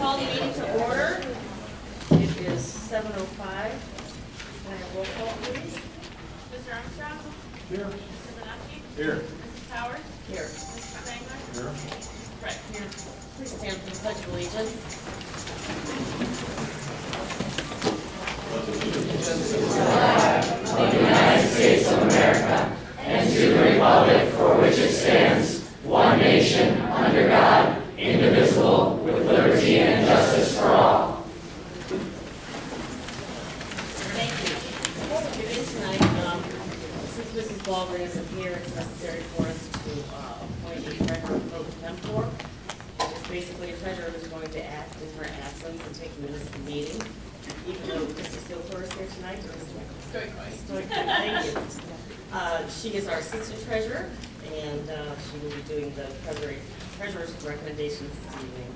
call the meeting to order. It is 7:05. Can I have roll call, please? Mr. Armstrong? Here. Mr. Benacci? Here. Mrs. Powers? Here. Mr. Spangler? Here. Right, here. Please stand for the Pledge of Allegiance. Of the United States of America, and to the republic for which it stands, one nation, under God, indivisible, with liberty and justice for all. Thank you. Before we begin tonight, since Mrs. Baldwin isn't here, it's necessary for us to appoint a treasurer pro tempore. It's basically a treasurer who's going to act in her absence and take minutes of the meeting. Even though Mrs. Silver is here tonight, Stoic, thank you. She is our assistant treasurer, and she will be doing the treasurer's recommendations this evening.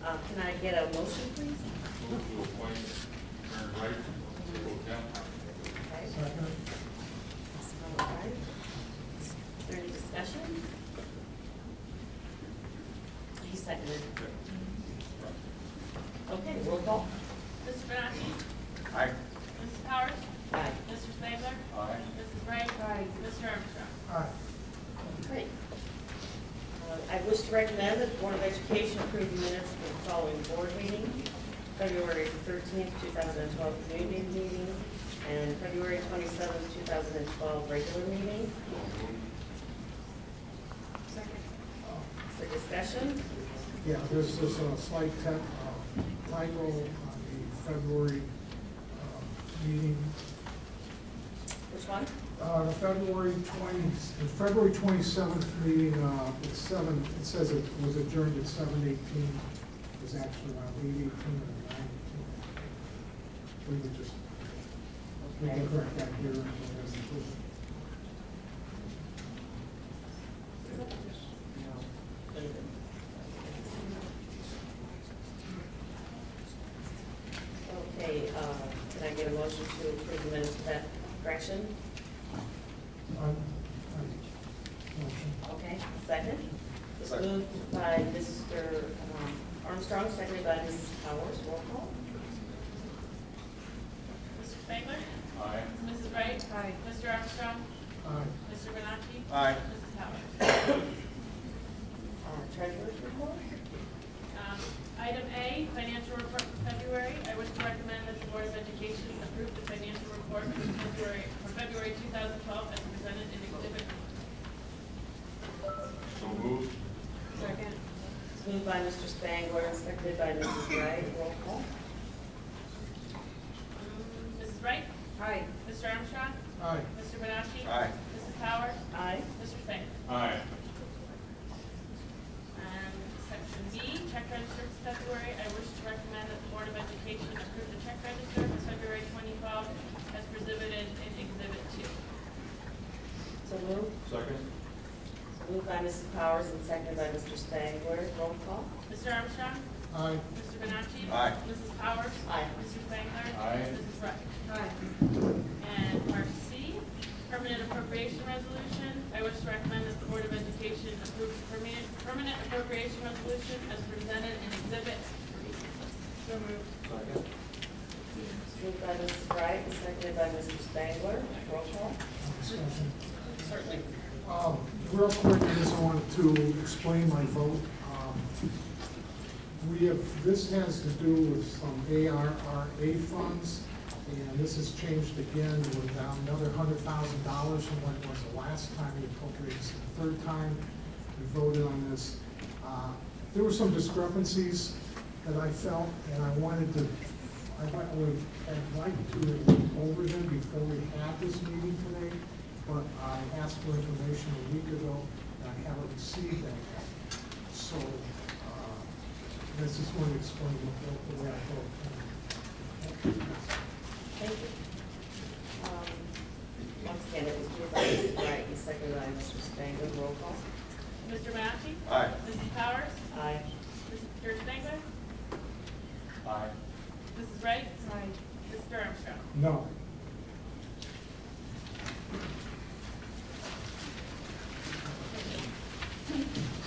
Can I get a motion, please? Move to appoint Karen Wright to pro temp. Okay. Second. All right. Is there any discussion? He seconded. Okay, roll call. Mr. Benacci? Aye. Mrs. Powers? Aye. Mr. Spangler? Aye. Mrs. Wright? Aye. Mr. Armstrong? Aye. Great. I wish to recommend that the Board of Education approve the minutes for the following board meeting: February 13th, 2012 community meeting, and February 27th, 2012 regular meeting. Second. For discussion? Yeah, there's this slight typo on the February meeting. Which one? The February 27th meeting, at 7, it says it was adjourned at 7:18. It was actually around 8:18 or 9:18. We would just, we can correct that here. And Okay, can I get a motion to approve the minutes with that correction? motion. Okay, second. It's moved by Mr. Armstrong, seconded by Mrs. Powers. Roll call. Mr. Spangler? Aye. Mrs. Wright? Aye. Mr. Armstrong? Aye. Mr. Benacci? Aye. Mrs. Powers? Treasurer's report. Item A, financial report for February. I wish to recommend that the Board of Education approve the financial report for February 2012 as presented in Exhibit. So moved. Second. It's moved by Mr. Spangler and seconded by Mrs. Wright. Roll call. Mrs. Wright? Aye. Mr. Armstrong? Aye. Mr. Benacci? Aye. Mrs. Powers? Aye. Mr. Spangler? Aye. And section B, check register for February. I wish to recommend that the Board of Education approve the check register for February 2012 as exhibited in Exhibit 2. So moved. Second. Moved by Mrs. Powers and seconded by Mr. Spangler. Roll call. Mr. Armstrong? Aye. Mr. Benacci? Aye. Mrs. Powers? Aye. Mr. Spangler? Aye. Mrs. Wright? Aye. And part C, permanent appropriation resolution. I wish to recommend that the Board of Education approve the permanent appropriation resolution as presented in Exhibit 3. So moved. Second. Moved by Mrs. Wright and seconded by Mr. Spangler. Roll call. Discussion. Certainly. Real quick, I just wanted to explain my vote. This has to do with some ARRA funds, and this has changed again. We're down another $100,000 from what it was the last time we appropriated. This is the third time we voted on this. There were some discrepancies that I felt, and I'd like to go over them before we have this meeting today. But I asked for information a week ago, and I haven't received that yet. So, this is going to explain the way I vote. Thank you. Once again, it was moved by Mrs. Wright and seconded by Mr. Spangler. Roll call. Mr. Benacci? Aye. Mrs. Powers? Aye. Mr. Spangler? Aye. Mrs. Wright? Aye. Mr. Armstrong? No.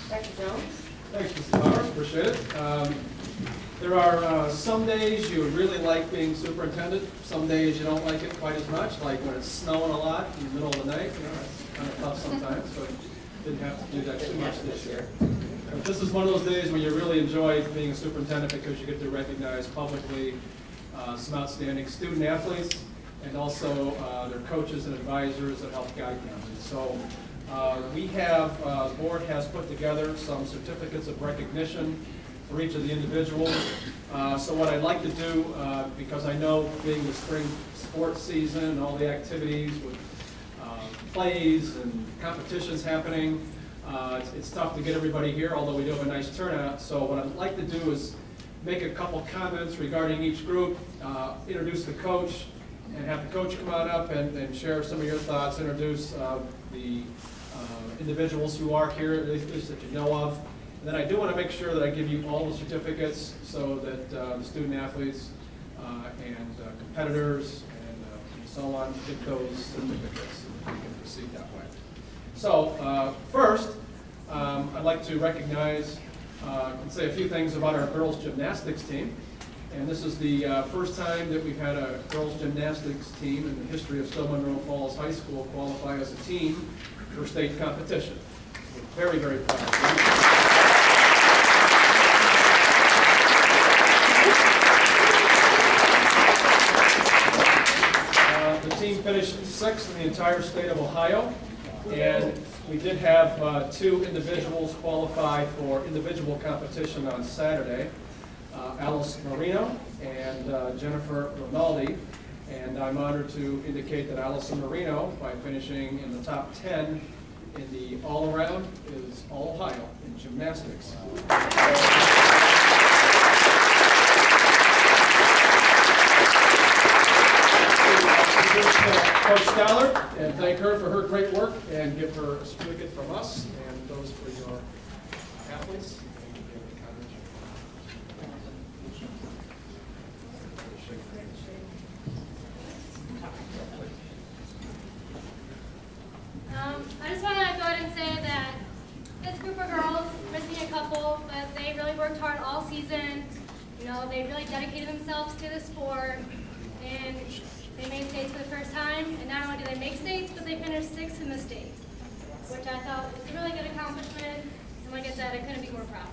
Dr. Jones? Thanks, Mrs. Powers, appreciate it. There are some days you really like being superintendent, some days you don't like it quite as much, like when it's snowing a lot in the middle of the night. You know, it's kind of tough sometimes, so didn't have to do that too much this year. But this is one of those days when you really enjoy being a superintendent because you get to recognize publicly some outstanding student athletes and also their coaches and advisors that help guide them. And so we have, the board has put together some certificates of recognition for each of the individuals. So what I'd like to do, because I know being the spring sports season and all the activities with plays and competitions happening, it's tough to get everybody here, although we do have a nice turnout. So what I'd like to do is make a couple comments regarding each group, introduce the coach, and have the coach come on up and share some of your thoughts, introduce the individuals who are here, at least that you know of. And then I do want to make sure that I give you all the certificates so that the student athletes and competitors and so on get those certificates. We can proceed that way. So first, I'd like to recognize and say a few things about our girls gymnastics team. And this is the first time that we've had a girls gymnastics team in the history of Stow Munroe Falls High School qualify as a team for state competition. We're very, very proud of them. The team finished 6th in the entire state of Ohio, and we did have 2 individuals qualify for individual competition on Saturday, Alice Marino and Jennifer Rinaldi, and I'm honored to indicate that Allison Marino, by finishing in the top 10 in the all-around, is All-Ohio in gymnastics. Coach Scholar and thank her for her great work and give her a certificate from us and those for your athletes. I just want to go ahead and say that this group of girls, missing a couple, but they really worked hard all season. You know, they really dedicated themselves to the sport, and they made states for the first time. And not only did they make states, but they finished 6th in the state, which I thought was a really good accomplishment. And like I said, I couldn't be more proud.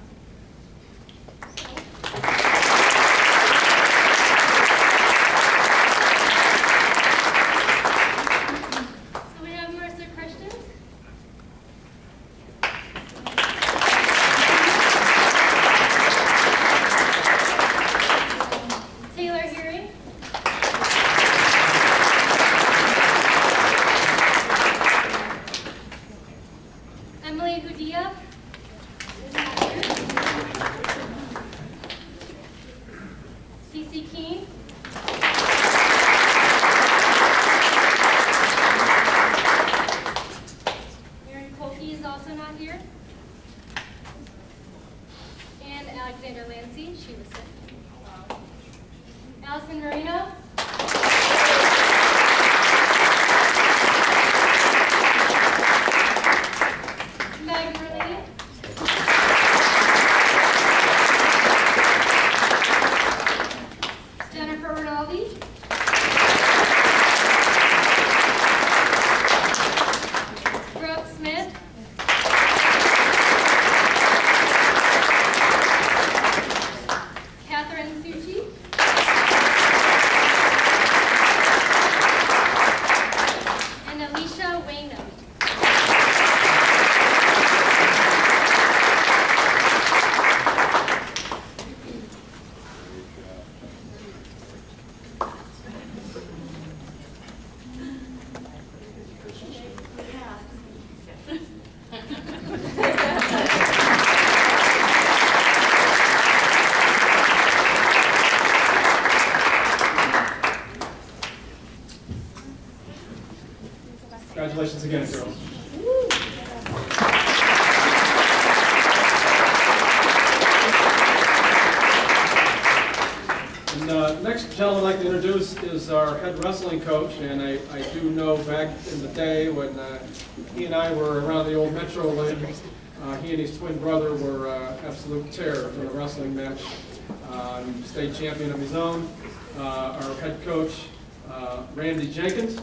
Congratulations again, girls. And next gentleman I'd like to introduce is our head wrestling coach, and I do know back in the day when he and I were around the old Metro League, he and his twin brother were absolute terrors in a wrestling match. state champion of his own, our head coach, Randy Jenkins.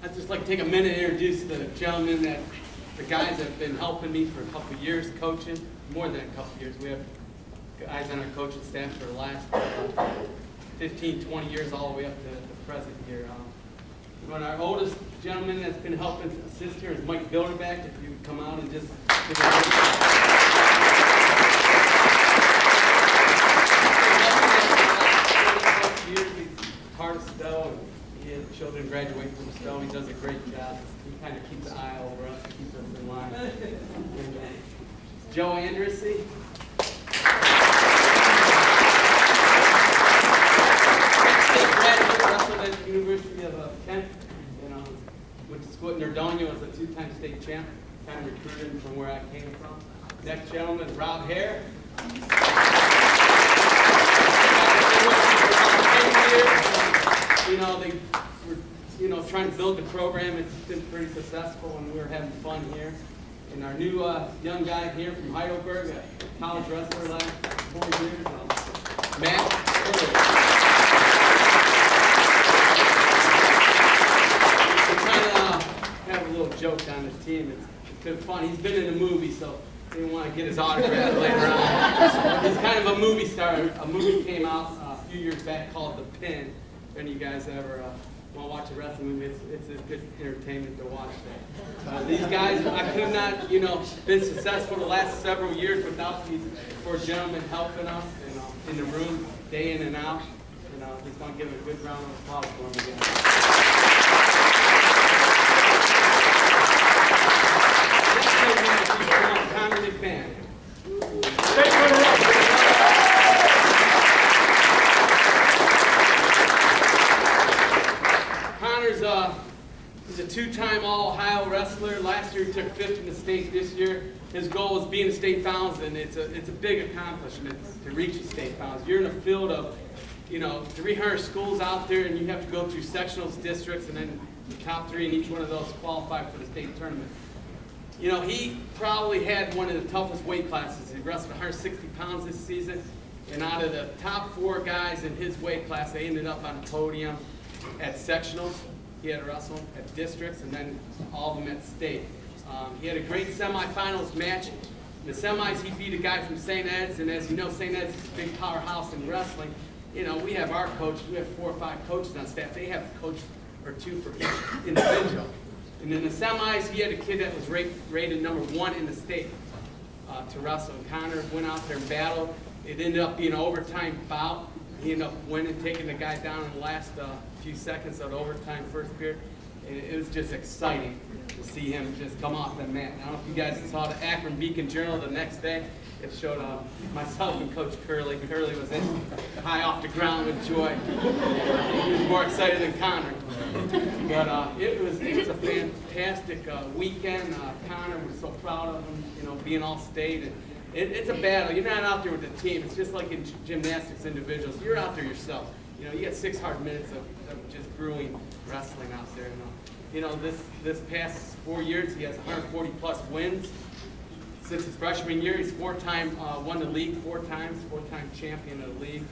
I'd just like to take a minute and introduce the gentlemen the guys that have been helping me for a couple of years coaching, more than a couple of years. We have guys on our coaching staff for the last 15, 20 years, all the way up to the present year. But our oldest gentleman that's been helping assist here is Mike Bilderback. If you would come out and just give a years, he's part of Stow, and he has children graduate from Stow. He does a great job. He kind of keeps an eye over us, keeps us in line. And, Joe Andressy. Wrestled at the University of Kent. Went to school at Nordonia, was a two-time state champ. Kind of recruited him from where I came from. Next gentleman is Rob Hare. They were, trying to build the program. It's been pretty successful, and we're having fun here. And our new young guy here from Heidelberg, a college wrestler last 4 years, Matt Early. We kind of have a little joke on the team. It's been fun. He's been in a movie, so they didn't want to get his autograph later on. He's kind of a movie star. A movie came out a few years back called The Pin. If any of you guys ever want to watch a wrestling movie, it's a good entertainment to watch that. These guys, I could not, been successful the last several years without these four gentlemen helping us in the room day in and out. Just want to give a good round of applause for them again. Connor McMahon. He's a two-time All-Ohio wrestler. Last year he took 5th in the state. This year his goal is being a state finals, and it's a big accomplishment to reach the state finals. You're in a field of 300 schools out there, and you have to go through sectionals, districts, and then the top 3 in each one of those qualify for the state tournament. He probably had one of the toughest weight classes. He wrestled 160 pounds this season, and out of the top 4 guys in his weight class, they ended up on the podium at sectionals. He had to wrestle at districts, and then all of them at state. He had a great semifinals match. In the semis, he beat a guy from St. Ed's, and as you know, St. Ed's is a big powerhouse in wrestling. We have our coach. We have 4 or 5 coaches on staff. They have a coach or 2 for each individual. And in the semis, he had a kid that was rated number 1 in the state to wrestle. And Connor went out there and battled. It ended up being an overtime bout. He ended up winning, taking the guy down in the last few seconds of the overtime first period. It was just exciting to see him just come off the mat. I don't know if you guys saw the Akron Beacon Journal the next day. It showed myself and Coach Curley. Curley was high off the ground with joy. He was more excited than Connor. But it was a fantastic weekend. Connor was so proud of him, being all state. It's a battle. You're not out there with the team. It's just like in gymnastics individuals. You're out there yourself. You get 6 hard minutes of just grueling wrestling out there. This past 4 years, he has 140 plus wins. Since his freshman year, he's won the league 4 times, 4-time champion of the league.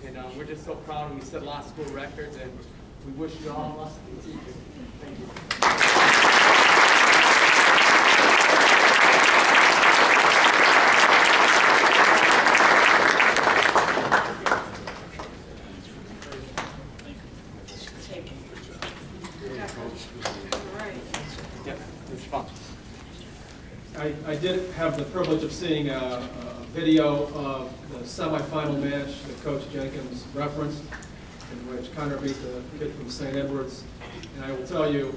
And we're just so proud of him. He set a lot of school records, and we wish you all luck in the future. Thank you. I did have the privilege of seeing a video of the semifinal match that Coach Jenkins referenced, in which Connor beat the kid from St. Edwards. And I will tell you,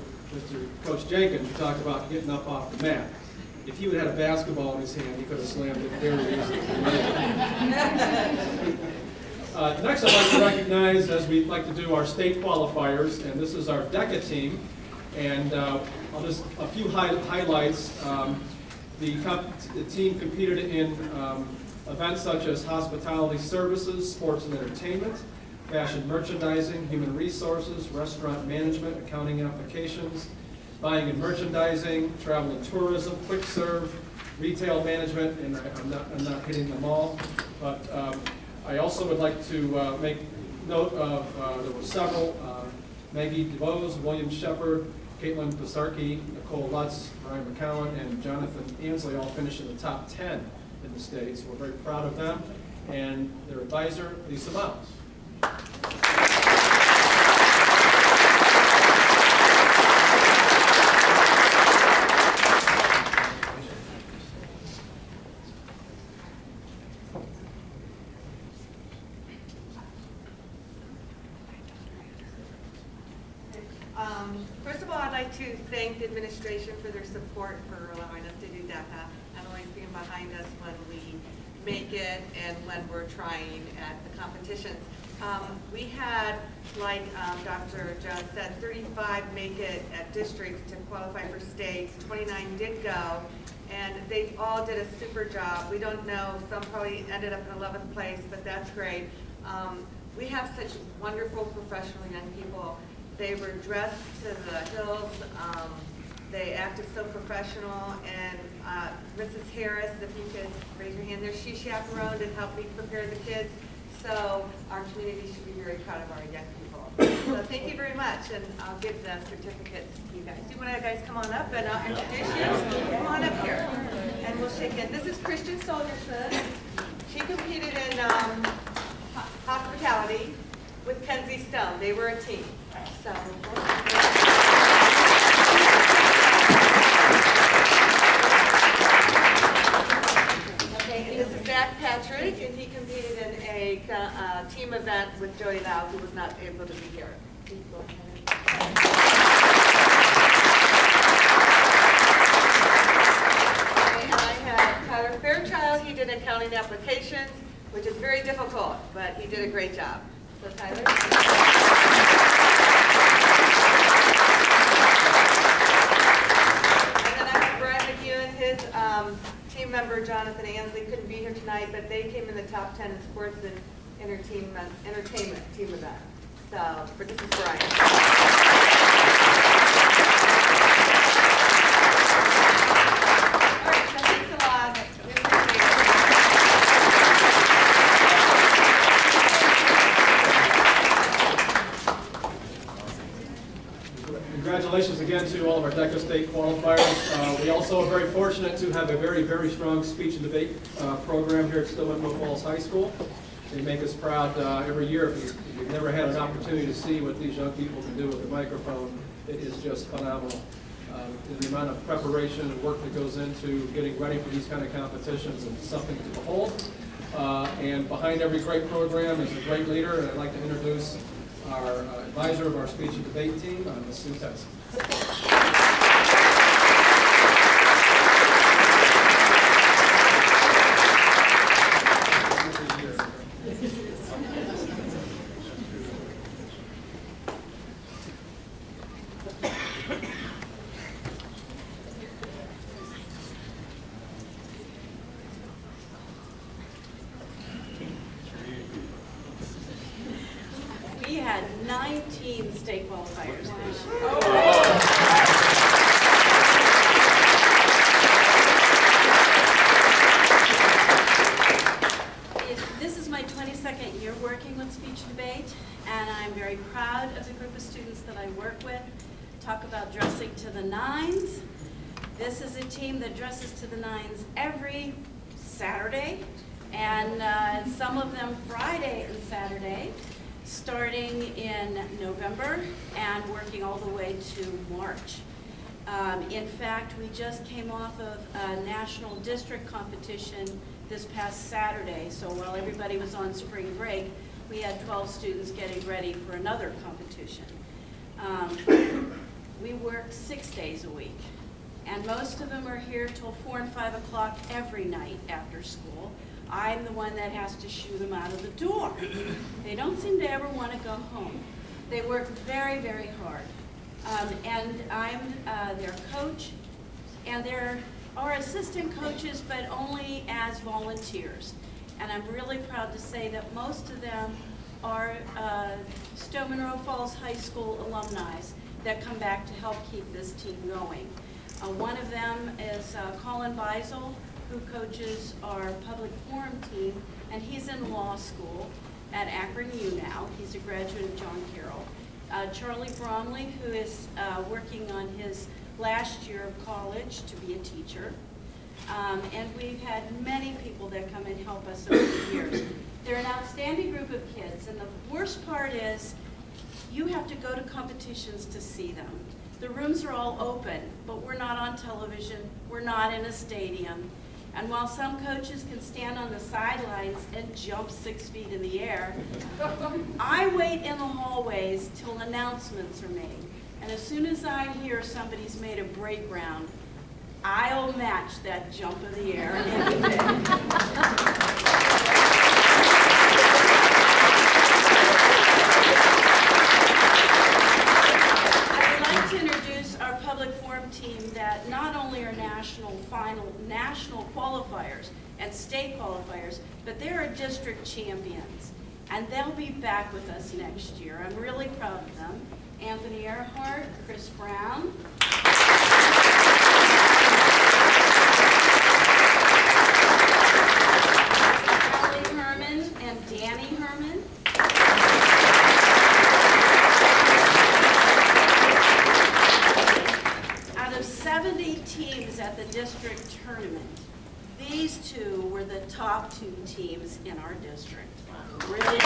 Coach Jenkins, you talked about getting up off the mat. If he would have had a basketball in his hand, he could have slammed it very easily. Next, I'd like to recognize, as we like to do, our state qualifiers, and this is our DECA team. And I'll just a few highlights. The team competed in events such as hospitality services, sports and entertainment, fashion merchandising, human resources, restaurant management, accounting applications, buying and merchandising, travel and tourism, quick serve, retail management, and I'm not hitting them all, but I also would like to make note of, there were several, Maggie DeVos, William Shepard, Caitlin Pisarki, Nicole Lutz, Brian McCowan, and Jonathan Ansley all finished in the top 10 in the state, so we're very proud of them, and their advisor, Lisa Miles. First of all, I'd like to thank the administration for their support for allowing us to do DECA and always being behind us when we make it and when we're trying at the competitions. We had, like Dr. Jones said, 35 make it at districts to qualify for states. 29 did go, and they all did a super job. We don't know, some probably ended up in 11th place, but that's great. We have such wonderful professional young people. They were dressed to the hills. They acted so professional. And Mrs. Harris, if you could raise your hand there, she chaperoned and helped me prepare the kids. So our community should be very proud of our young people. So thank you very much, and I'll give the certificates to you guys. Do you want to guys come on up and I'll introduce you? Come on up here, and we'll shake in. This is Christian Soderson. She competed in hospitality with Kenzie Stone. They were a team. So, okay, and this is Zach Patrick, and he competed in a team event with Joey Lau, who was not able to be here. And I have Tyler Fairchild. He did accounting applications, which is very difficult, but he did a great job. So Tyler. Team member Jonathan Ansley couldn't be here tonight, but they came in the top 10 in sports and entertainment team event. So, but this is Brian. All right, so thanks a lot. We appreciate it. Congratulations again to all of our DECA State qualifiers. We also are very fortunate to have a very, very strong speech and debate program here at Stow Munroe High School. They make us proud every year. If you've never had an opportunity to see what these young people can do with the microphone, it is just phenomenal. The amount of preparation and work that goes into getting ready for these kind of competitions is something to behold. And behind every great program is a great leader, and I'd like to introduce our advisor of our speech and debate team, Ms. Sue Tyson. We had 19 state qualifiers this year. This is my 22nd year working with speech and debate, and I'm very proud of the group of students that I work with. Talk about dressing to the nines. This is a team that dresses to the nines every Saturday, and some of them Friday and Saturday, starting in November and working all the way to March. In fact, we just came off of a national district competition this past Saturday, so while everybody was on spring break, we had 12 students getting ready for another competition. We work 6 days a week, and most of them are here till 4 and 5 o'clock every night after school. I'm the one that has to shoo them out of the door. They don't seem to ever want to go home. They work very, very hard. And I'm their coach, and there are assistant coaches, but only as volunteers. And I'm really proud to say that most of them are Stow Munroe Falls High School alumni that come back to help keep this team going. One of them is Colin Beisel, who coaches our public forum team, and he's in law school at Akron U now. He's a graduate of John Carroll. Charlie Bromley, who is working on his last year of college to be a teacher. And we've had many people that come and help us over the years. They're an outstanding group of kids, and the worst part is you have to go to competitions to see them. The rooms are all open, but we're not on television, we're not in a stadium. And while some coaches can stand on the sidelines and jump 6 feet in the air, I wait in the hallways till announcements are made. And as soon as I hear somebody's made a break ground, I'll match that jump of the air any day. Public forum team that not only are national qualifiers and state qualifiers, but they're our district champions. And they'll be back with us next year. I'm really proud of them. Anthony Earhart, Chris Brown. Kelly Herman and Danny Herman. Out of 70 teams at the district tournament, these two were the top 2 teams in our district. Really.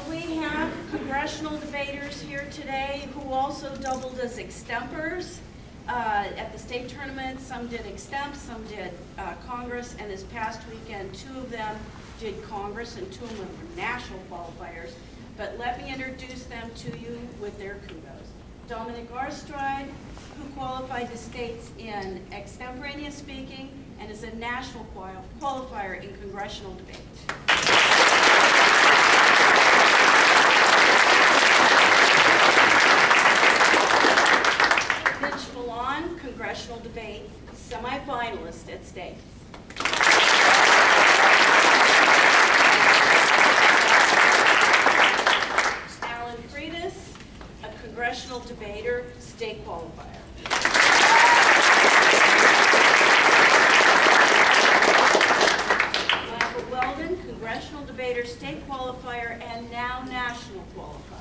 We have congressional debaters here today who also doubled as extempers at the state tournament. Some did extemp, some did Congress, and this past weekend 2 of them did Congress and 2 of them were national qualifiers. But let me introduce them to you with their kudos. Dominic Arstride, who qualified the states in extemporaneous speaking and is a national qualifier in congressional debate. Mitch Milan, congressional debate, semi-finalist at states. Congressional debater, state qualifier. Michael Weldon, congressional debater, state qualifier, and now national qualifier.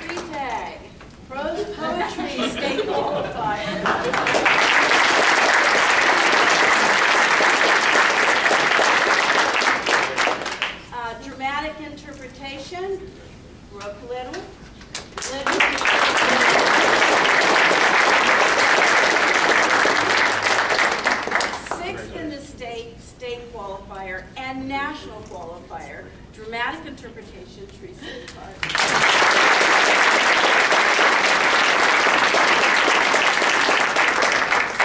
Freitag, prose poetry, state qualifier. Dramatic interpretation, Brooke Little. Sixth in the state qualifier, and national qualifier. Dramatic interpretation, Teresa Clark.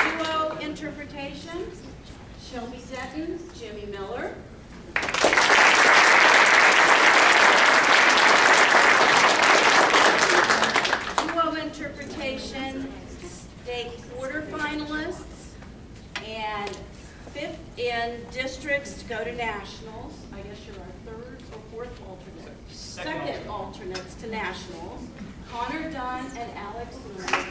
Duo interpretation, Shelby Denton, Jimmy Miller. Interpretation, state quarterfinalists, and 5th in districts to go to nationals. I guess you're our 3rd or 4th alternate. Second alternates to nationals. Connor Dunn and Alex Murray.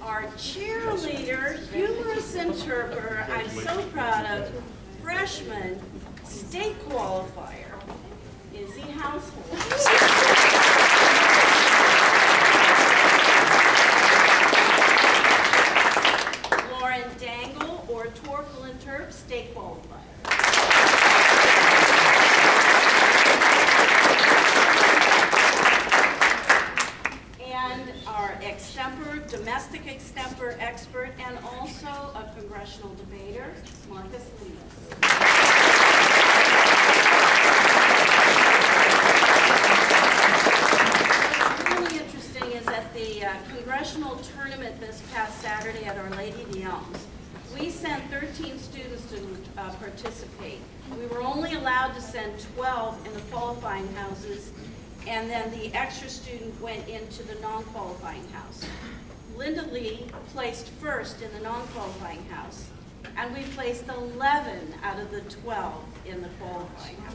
Our cheerleader, humorous interpreter, I'm so proud of, freshman state qualifier, Izzy Household. Lauren Dangle, or Torkel Interp, state qualifier. And our extemper, domestic extemper expert, and also a congressional debater, Marcus Lemus. What's really interesting is at the congressional tournament this past Saturday at Our Lady of the Elms, we sent 13 to send 12 in the qualifying houses, and then the extra student went into the non-qualifying house. Linda Lee placed first in the non-qualifying house, and we placed 11 out of the 12 in the qualifying house.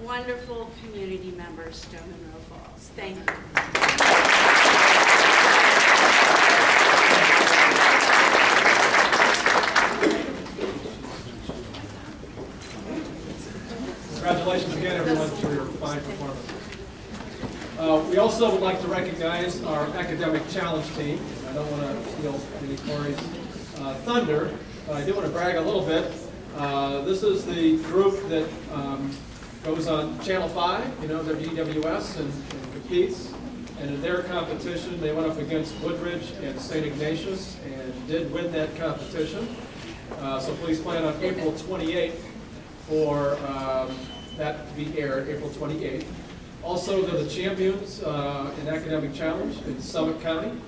Wonderful community members, Stow Munroe Falls. Thank you. Congratulations again, everyone, for your fine performance. We also would like to recognize our academic challenge team. I don't want to steal any Corey's thunder, but I do want to brag a little bit. This is the group that goes on Channel 5, you know, WEWS, and competes. And in their competition, they went up against Woodridge and St. Ignatius and did win that competition. So please plan on April 28th for that to be aired, April 28th. Also, they're the champions in Academic Challenge in Summit County.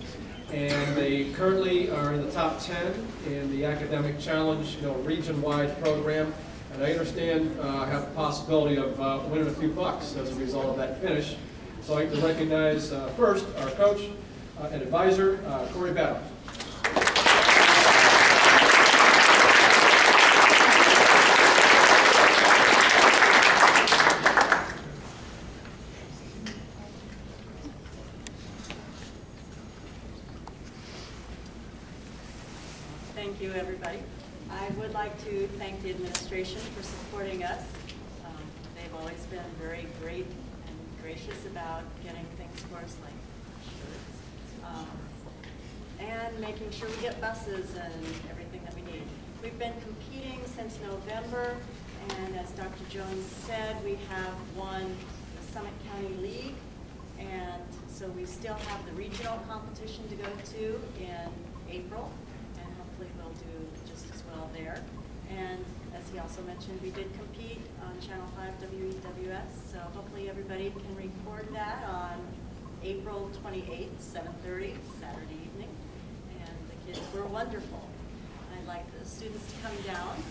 And they currently are in the top 10 in the Academic Challenge, you know, region-wide program. And I understand have the possibility of winning a few bucks as a result of that finish. So I'd like to recognize first our coach and advisor, Corey Battle. Thank you, everybody. I would like to thank the administration for supporting us. They've always been very great and gracious about getting things for us like shirts and making sure we get buses and everything that we need. We've been competing since November, and as Dr. Jones said, we have won the Summit County League, and so we still have the regional competition to go to in April. Hopefully we'll do just as well there. And as he also mentioned, we did compete on Channel 5 WEWS, so hopefully everybody can record that on April 28th, 7:30, Saturday evening. And the kids were wonderful. I'd like the students to come down.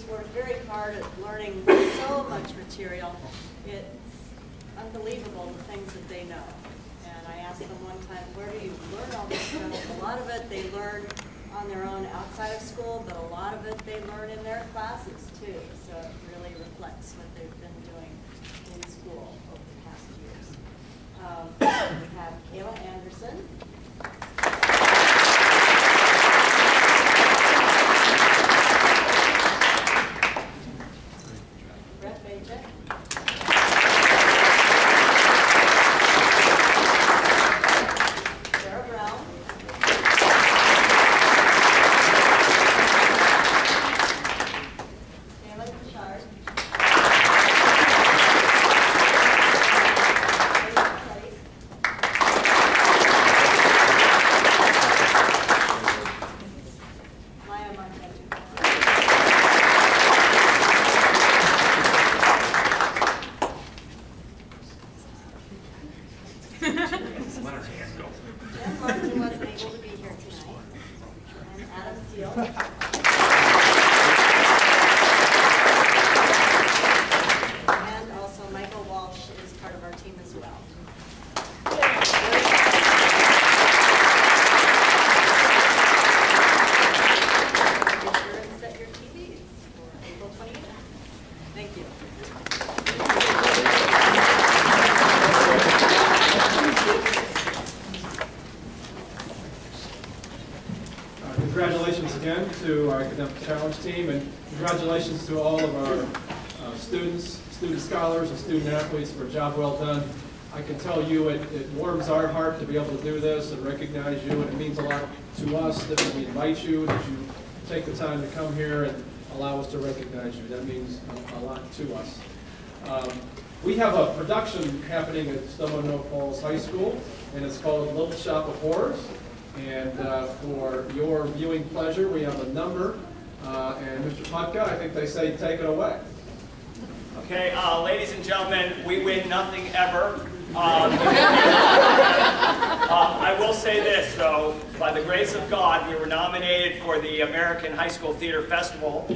Worked very hard at learning so much material. It's unbelievable the things that they know. And I asked them one time, where do you learn all this stuff? A lot of it they learn on their own outside of school, but a lot of it they learn in their classes too. So it really reflects what they've been doing in school over the past years. We have Kayla Anderson. Congratulations again to our Academic Challenge team, and congratulations to all of our students, student scholars, and student athletes for a job well done. I can tell you it warms our heart to be able to do this and recognize you, and it means a lot to us that we invite you, that you take the time to come here and allow us to recognize you. That means a lot to us. We have a production happening at Stow Munroe Falls High School, and it's called Little Shop of Horrors. And for your viewing pleasure, we have a number. And Mr. Putka, I think they say take it away. Okay, ladies and gentlemen, we win nothing ever. I will say this, though. By the grace of God, we were nominated for the American High School Theater Festival.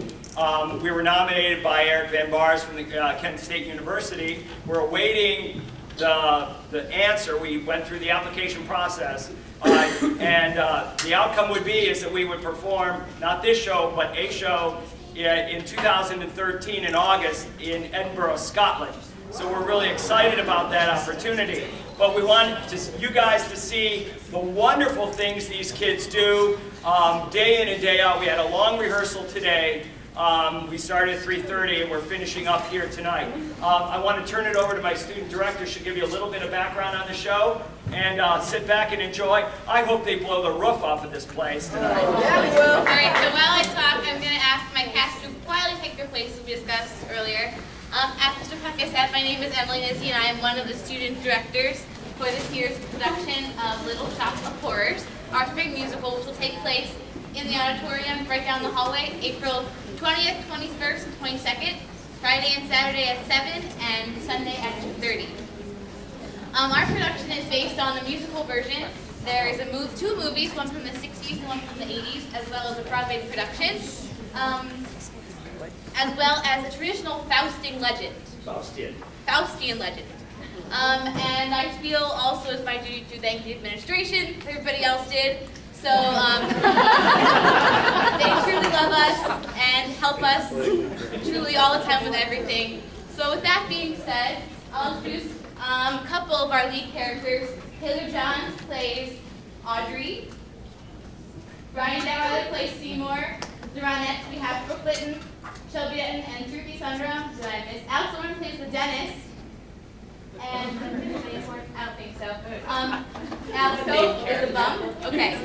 We were nominated by Eric Van Bars from the Kent State University. We're awaiting the answer. We went through the application process. And the outcome would be is that we would perform, not this show, but a show in 2013 in August in Edinburgh, Scotland. So we're really excited about that opportunity. But we want you guys to see the wonderful things these kids do day in and day out. We had a long rehearsal today. We started at 3:30 and we're finishing up here tonight. I want to turn it over to my student director. She'll give you a little bit of background on the show and sit back and enjoy. I hope they blow the roof off of this place tonight. Yeah, we will. All right, so while I talk, I'm going to ask my cast to quietly take their places we discussed earlier. As Mr. Putka said, my name is Emily Nizzi and I am one of the student directors for this year's production of Little Shop of Horrors, our spring musical, which will take place in the auditorium right down the hallway, April 20th, 21st, and 22nd, Friday and Saturday at 7, and Sunday at 2:30. Our production is based on the musical version. There is two movies, one from the 60s and one from the 80s, as well as a Broadway production, as well as a traditional Faustian legend. Faustian legend. And I feel also it's my duty to thank the administration, as everybody else did. So they truly love us and help us truly all the time with everything. So with that being said, I'll introduce a couple of our lead characters. Taylor Johns plays Audrey. Brian Dower plays Seymour. The Ronettes, we have Brooke Litton, Shelby Denton, and Ruby Sundrum. Did I miss? Alex Orman plays the dentist. And I don't think so. Alex Cope is a bum. Okay.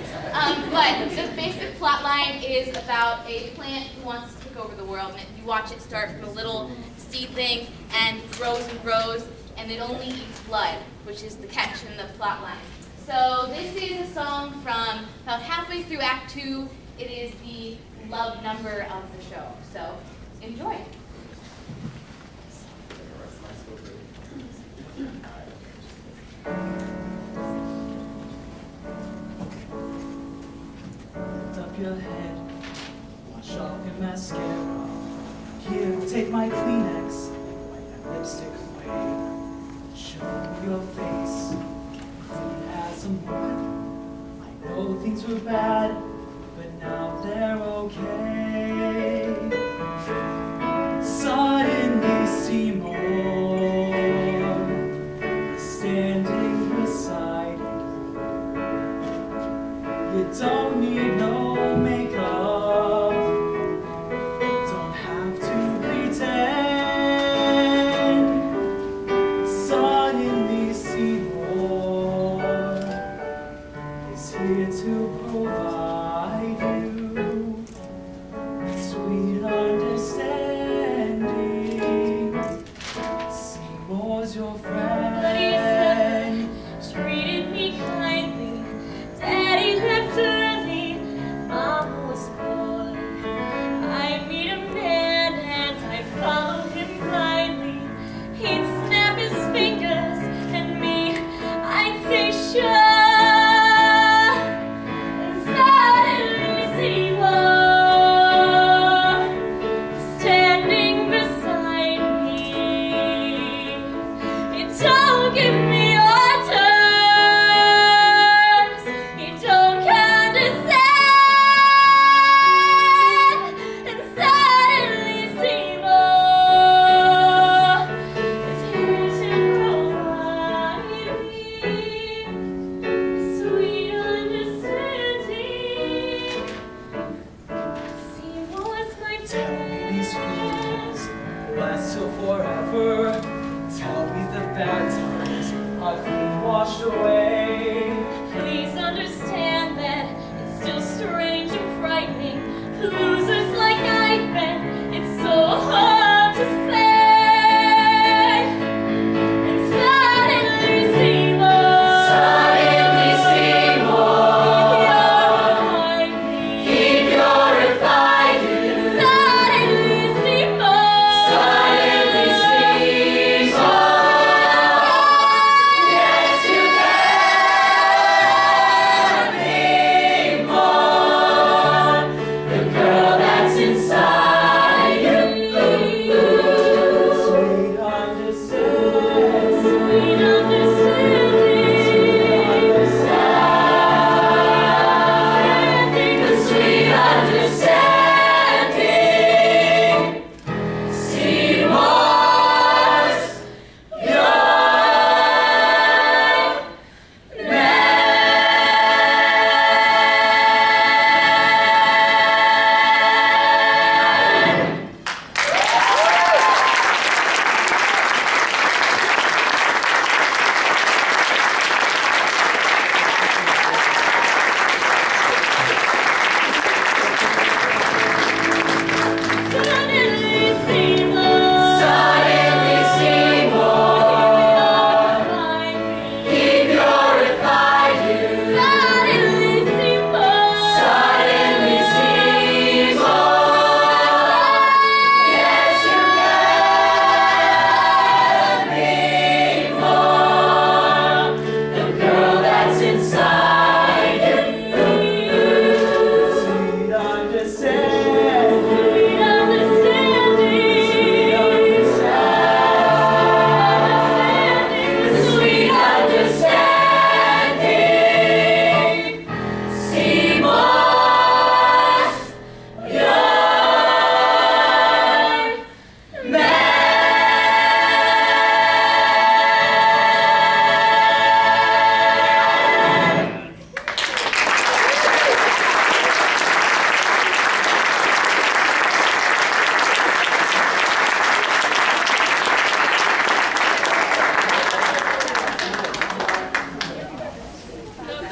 But the basic plot line is about a plant who wants to take over the world. And you watch it start from a little seedling and grows, and it only eats blood, which is the catch in the plot line. So this is a song from about halfway through Act 2. It is the love number of the show. So enjoy. Lift up your head, wash off your mascara. Here, take my Kleenex, wipe that lipstick away. Show your face, clean as a mug. I know things were bad, but now they're okay. Suddenly, Seymour standing beside you. You don't need no makeup, don't have to pretend. Suddenly Seymour is here to provide you with sweet understanding. Seymour's your friend. Treated me kindly, Daddy left early, Mom was poor. I meet a man and I follow him blindly. He'd snap his fingers and me, I'd say sure. And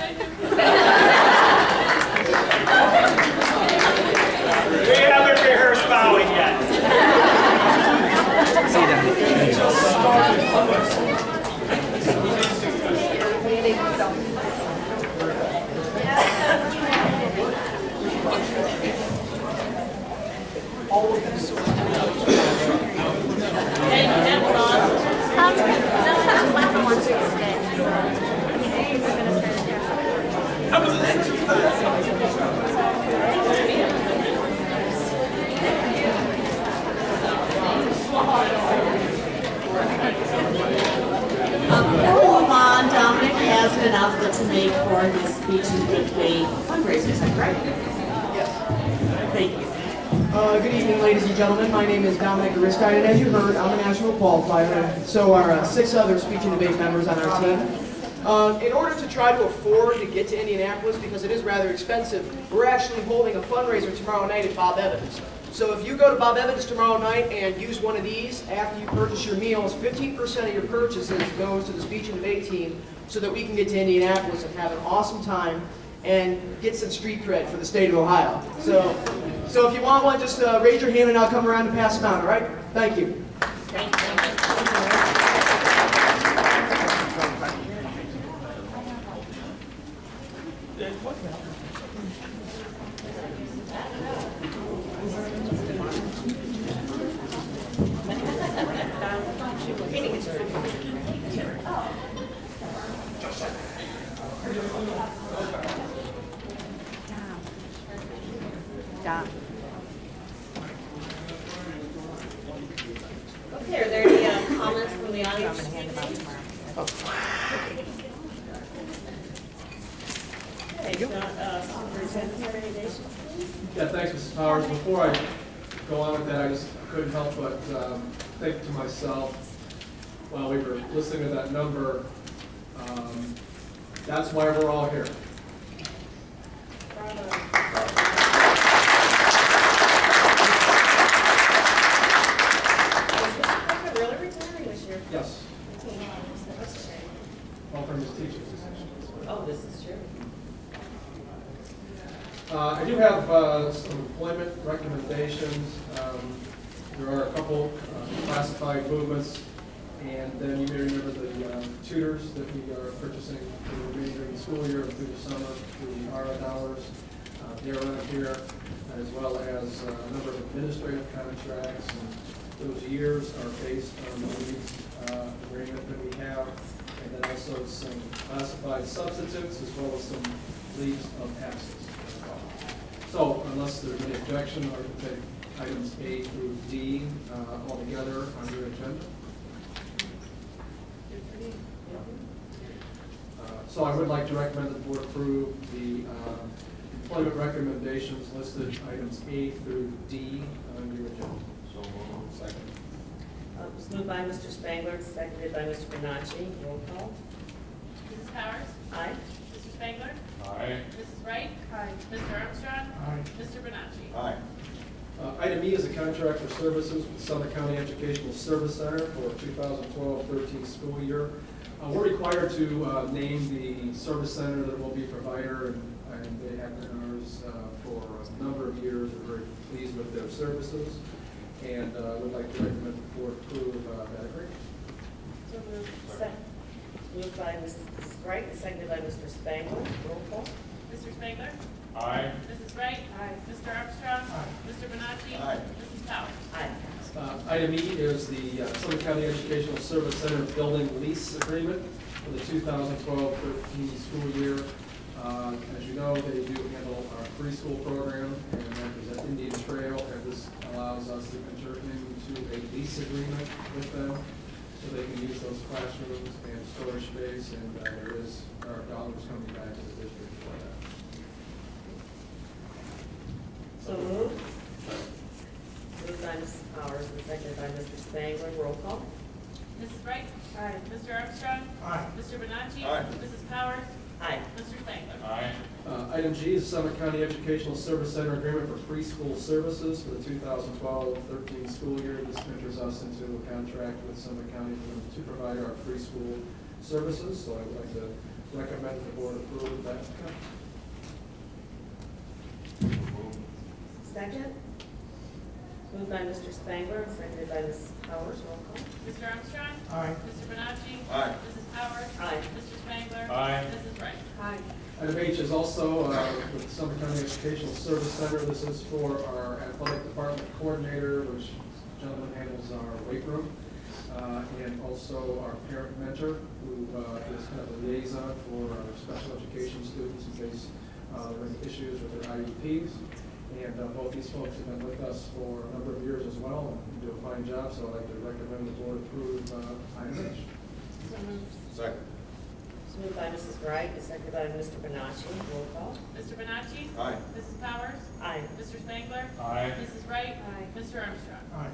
We haven't rehearsed bowing yet. Before we move on, Dominic has an announcement to make for his speech and debate fundraiser. Is that correct? Yes. Thank you. Good evening, ladies and gentlemen. My name is Dominic Aristide, and as you heard, I'm a national qualifier, and so are 6 other speech and debate members on our team. In order to try to afford to get to Indianapolis, because it is rather expensive, we're actually holding a fundraiser tomorrow night at Bob Evans. So if you go to Bob Evans tomorrow night and use one of these after you purchase your meals, 15% of your purchases goes to the speech and debate team so that we can get to Indianapolis and have an awesome time and get some street cred for the state of Ohio. So if you want one, just raise your hand and I'll come around and pass them out, all right? Thank you. Thank you. Okay, are there any comments from the audience? Okay, Superintendent recommendations, please. Yeah, thanks, Mrs. Powers. Before I go on with that, I just couldn't help but think to myself, while we were listening to that number, that's why we're all here. Yes. All from his teachers, essentially. Oh, this is true. I do have some employment recommendations. There are a couple classified movements, and then you may remember the tutors that we are purchasing for the remainder of the school year through the summer through the ARA dollars. They're on here, as well as a number of administrative contracts, and those years are based on the leads agreement that we have, and then also some classified substitutes as well as some leaves of absence. So unless there's any objection, I would take items A through D all together on your agenda. So I would like to recommend that the board approve the employment recommendations listed, items A through D on your agenda. So moved. Second. It was moved by Mr. Spangler, seconded by Mr. Bonacci. Roll call. Mrs. Powers? Aye. Mr. Spangler? Aye. Mrs. Wright? Aye. Mr. Armstrong? Aye. Mr. Bonacci? Aye. Item E is a contract for services with Summit County Educational Service Center for 2012-13 school year. We're required to name the service center that will be a provider, and they have been ours for a number of years. We're very pleased with their services, and I would like to recommend the board approve that agreement. So moved. Moved by Mrs. Wright, seconded by Mr. Spangler. Roll call. Mr. Spangler? Aye. Mrs. Wright? Aye. Mr. Armstrong? Aye. Mr. Bonacci? Aye. Mrs. Powers? Aye. Item E is the Summit County Educational Service Center building lease agreement for the 2012-13 school year. As you know, they do handle our preschool program, and that is at Indian Trail, and this allows us to enter into a lease agreement with them so they can use those classrooms and storage space, and there are dollars coming back to the district for that. So moved. Moved by Mrs. Powers and seconded by Mr. Spangler. Roll call. Mrs. Wright? Aye. Mr. Armstrong? Aye. Mr. Bonacci? Aye. Mrs. Powers? Aye. Mr. Spangler? Aye. Item G is Summit County Educational Service Center agreement for preschool services for the 2012-13 school year. This enters us into a contract with Summit County for them to provide our preschool services. So I would like to recommend the board approve that. Second? Moved by Mr. Spangler and seconded by Mrs. Powers. Roll call. Mr. Armstrong? Aye. Mr. Bonacci? Aye. Mrs. Powers? Aye. Mr. Spangler? Aye. Mrs. Wright? Aye. Item H is also with Summit County Educational Service Center. This is for our athletic department coordinator, which gentleman handles our weight room, and also our parent mentor, who is kind of a liaison for our special education students in case there are any issues with their IEPs. And both these folks have been with us for a number of years as well and do a fine job, so I'd like to recommend the board approve item H. So moved. Second. It's moved by Mrs. Wright and seconded by Mr. Bonacci. Roll call. Mr. Bonacci? Aye. Mrs. Powers? Aye. Mr. Spangler? Aye. Mrs. Wright? Aye. Mr. Armstrong? Aye.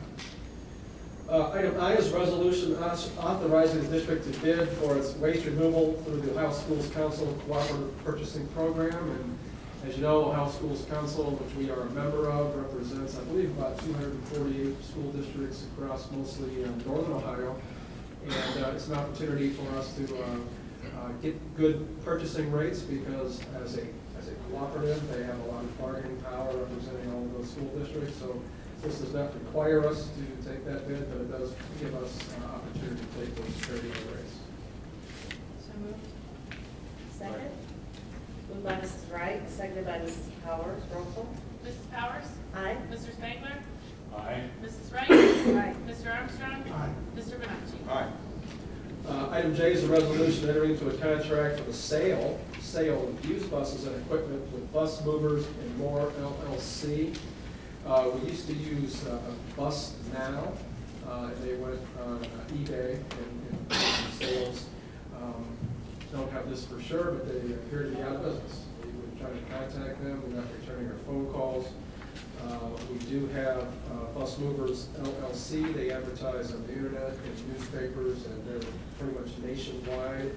Item I is resolution authorizing the district to bid for its waste removal through the Ohio Schools Council Cooperative Purchasing Program. And as you know, Ohio Schools Council, which we are a member of, represents, I believe, about 248 school districts across mostly northern Ohio. And it's an opportunity for us to get good purchasing rates because as a cooperative, they have a lot of bargaining power representing all of those school districts. So this does not require us to take that bid, but it does give us an opportunity to take those fair deal rates. So moved. Second? Moved by Mrs. Wright, seconded by Mrs. Powers. Roll call. Mrs. Powers? Aye. Mr. Spangler? Aye. Mrs. Wright? Aye. Mr. Armstrong? Aye. Mr. Bonacci? Aye. Item J is a resolution entering into a contract for the sale of used buses and equipment with Bus Movers and More LLC. We used to use Bus Now, and they went on eBay and sales. Don't have this for sure, but they appear to be out of business. We were trying to contact them, they're not returning our phone calls. We do have Bus Movers LLC. They advertise on the internet and newspapers, and they're pretty much nationwide.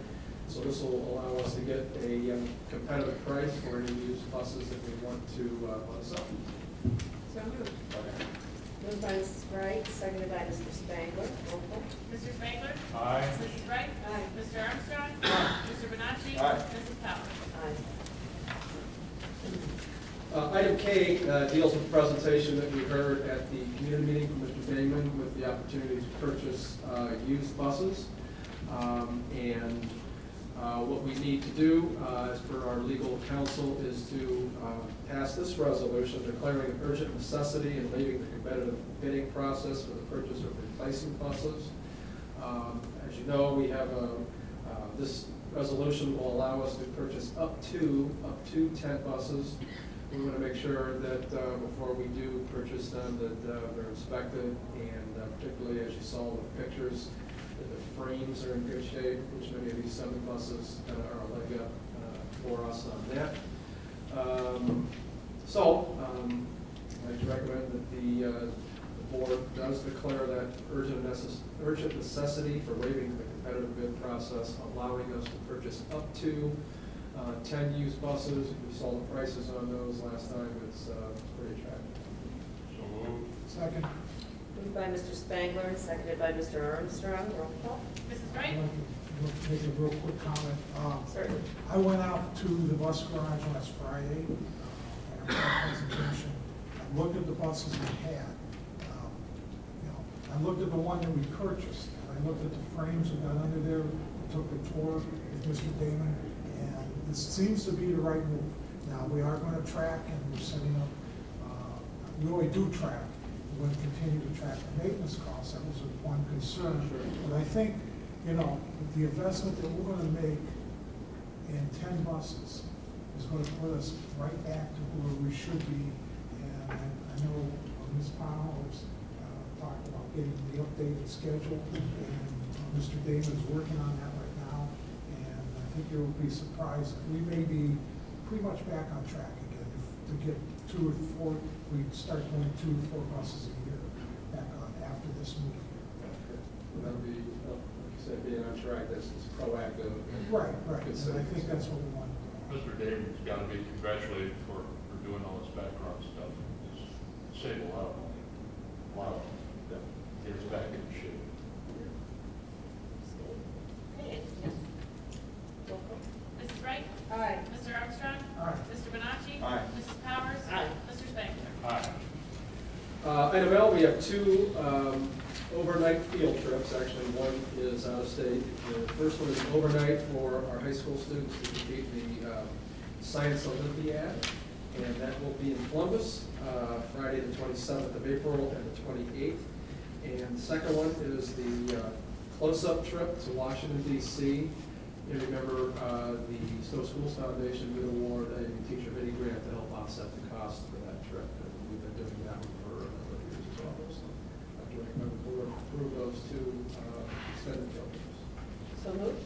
So this will allow us to get a competitive price for any used buses that we want to bus up. So moved. Moved by Mrs. Wright, seconded by Mr. Spangler. Roll call. Mr. Spangler? Aye. Mrs. Wright? Aye. Mr. Armstrong? Mr. Bonacci? Aye. Mrs. Powers? Aye. Item K deals with the presentation that we heard at the community meeting from Mr. Damon with the opportunity to purchase used buses. What we need to do, as per our legal counsel, is to pass this resolution declaring an urgent necessity and leaving the competitive bidding process for the purchase of replacement buses. As you know, we have this resolution will allow us to purchase up to 10 buses. We want to make sure that before we do purchase them, that they're inspected, and particularly as you saw in the pictures, that the frames are in good shape, which many of these 7 buses are a leg up for us on that. I'd like to recommend that the board does declare that urgent necessity for waiving the competitive bid process, allowing us to purchase up to 10 used buses. We saw the prices on those last time. It's pretty attractive. So moved. Second. Moved by Mr. Spangler and seconded by Mr. Armstrong. Roll call. Mrs. I'd Wright? like to make a real quick comment. Certainly. I went out to the bus garage last Friday, and a presentation. I looked at the buses we had. I looked at the one that we purchased, and I looked at the frames we got under there. I took a tour with Mr. Damon, and this seems to be the right move. Now, we are going to track, and we're setting up, we already do track. We're going to continue to track the maintenance costs. That was one concern. But I think, the investment that we're going to make in 10 buses is going to put us right back to where we should be. And I know Ms. Powers talked about getting the updated schedule, and Mr. David's working on that right now. And I think you'll be surprised. We may be pretty much back on track again. To get 2 or 4, we start going 2 or 4 buses a year back on after this move year. That'll be, like you said, being on track. This is proactive. Right. And I think that's what we want to do. Mr. David's got to be congratulated for doing all this background stuff. It's saved a lot of money. A lot of them. Get us back in shape. Okay, anything else? Roll call. Armstrong. Aye. Mr. Bonacci. Aye. Mrs. Powers. Aye. Mr. Spangler. Aye. Item L, we have two overnight field trips. Actually, one is out of state. The first one is overnight for our high school students to compete in the Science Olympiad, and that will be in Columbus, Friday the 27th of April and the 28th. And the second one is the close-up trip to Washington, D.C. You remember the Stow Schools Foundation did award a teacher mini grant to help offset the cost for that trip, and we've been doing that for a number of years as well. So I'd recommend the board approve those two extended field trips. So moved.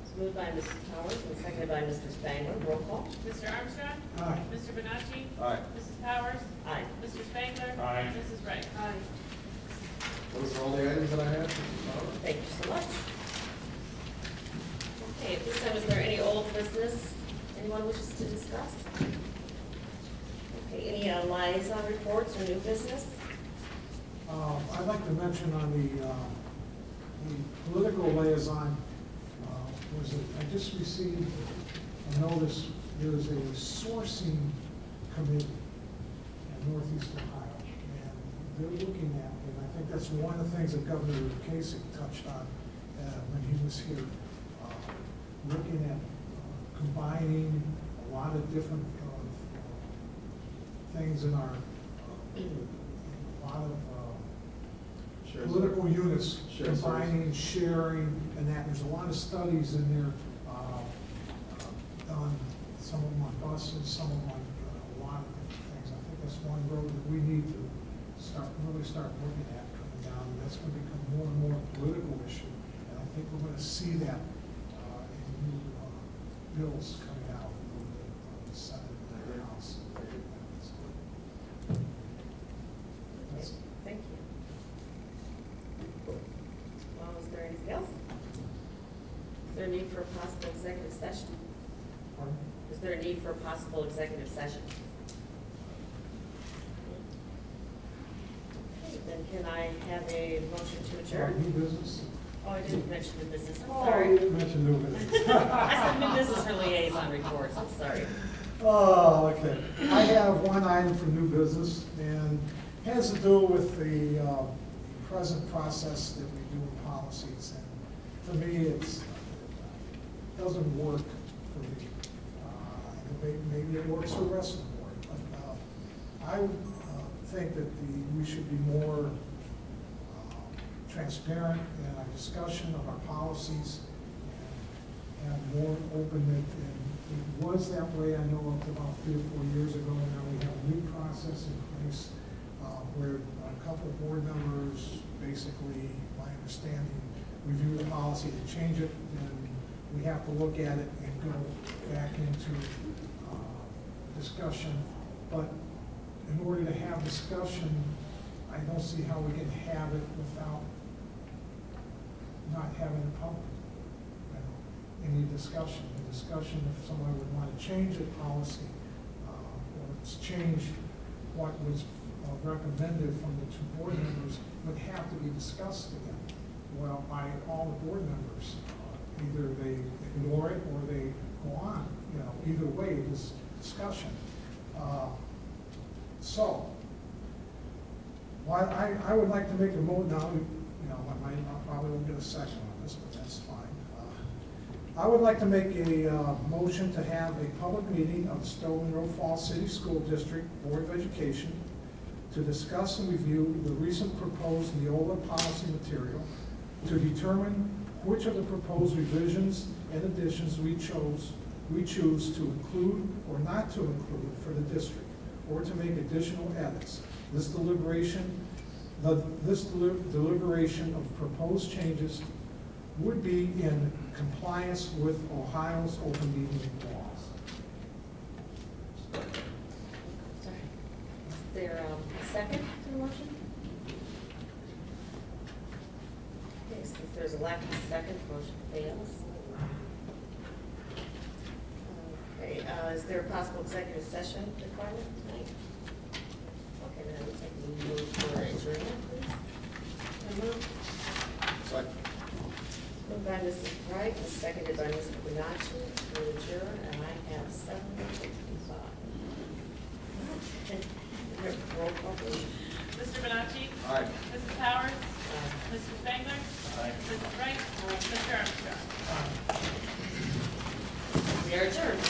It's moved by Mrs. Powers and seconded by Mr. Spangler. Roll call. Mr. Armstrong. Aye. Mr. Bonacci. Aye. Mrs. Powers. Aye. Mr. Spangler. Aye. Mrs. Wright. Aye. Those are all the items that I had. Thank you so much. Okay, at this time, is there any old business anyone wishes to discuss? Okay, any liaison reports or new business? I'd like to mention on the political liaison, I just received a notice, there's a sourcing committee in Northeast Ohio, and they're looking at, and I think that's one of the things that Governor Kasich touched on when he was here, looking at combining a lot of different things in our, a lot of political units, combining, sharing, and that. There's a lot of studies in there done, some of them on buses, some of them on a lot of different things. I think that's one road that we need to really start looking at coming down. That's going to become more and more a political issue, and I think we're going to see that in new bills coming out of the Senate and the House. That's it. Thank you. Well, is there anything else? Is there a need for a possible executive session? Pardon? Is there a need for a possible executive session? Okay, then can I have a motion to adjourn? New business? Oh, I didn't mention new business, I'm Oh, sorry. you didn't mention new business. I said new business for liaison reports, I'm sorry. Oh, okay. I have one item for new business, and has to do with the present process that we do in policies. And to me, it doesn't work for me. Maybe it works for the rest of the board, but I would think that we should be more transparent in our discussion of our policies and have more openness. It was that way, I know, up to about 3 or 4 years ago. Now we have a new process in place where a couple of board members, basically, my understanding, review the policy to change it, and we have to look at it and go back into discussion. But in order to have discussion, I don't see how we can have it without not having a public, any discussion. The discussion, if someone would want to change a policy or change what was recommended from the 2 board members, would have to be discussed again. Well, by all the board members, either they ignore it or they go on. Either way, this discussion. So, I would like to make a motion now. I probably won't get a second on this, but that's fine. I would like to make a motion to have a public meeting of the Stow Munroe Falls City School District Board of Education to discuss and review the recent proposed Neola policy material, to determine which of the proposed revisions and additions we choose to include or not to include for the district, or to make additional edits. This deliberation of proposed changes would be in compliance with Ohio's open meeting laws. Is there a second to the motion? Okay, since there's a lack of a second, motion fails. Okay, is there a possible executive session requirement tonight? Okay, then I would take the move for adjournment, please. I move. Second. Moved moved by Mrs. Wright and seconded by Mr. Bonacci to adjourn, and I have 7:55. Roll call, please. Mr. Bonacci? Aye. Mrs. Powers? Mr. Spangler? Mrs. Wright? Mr. Armstrong? We are adjourned.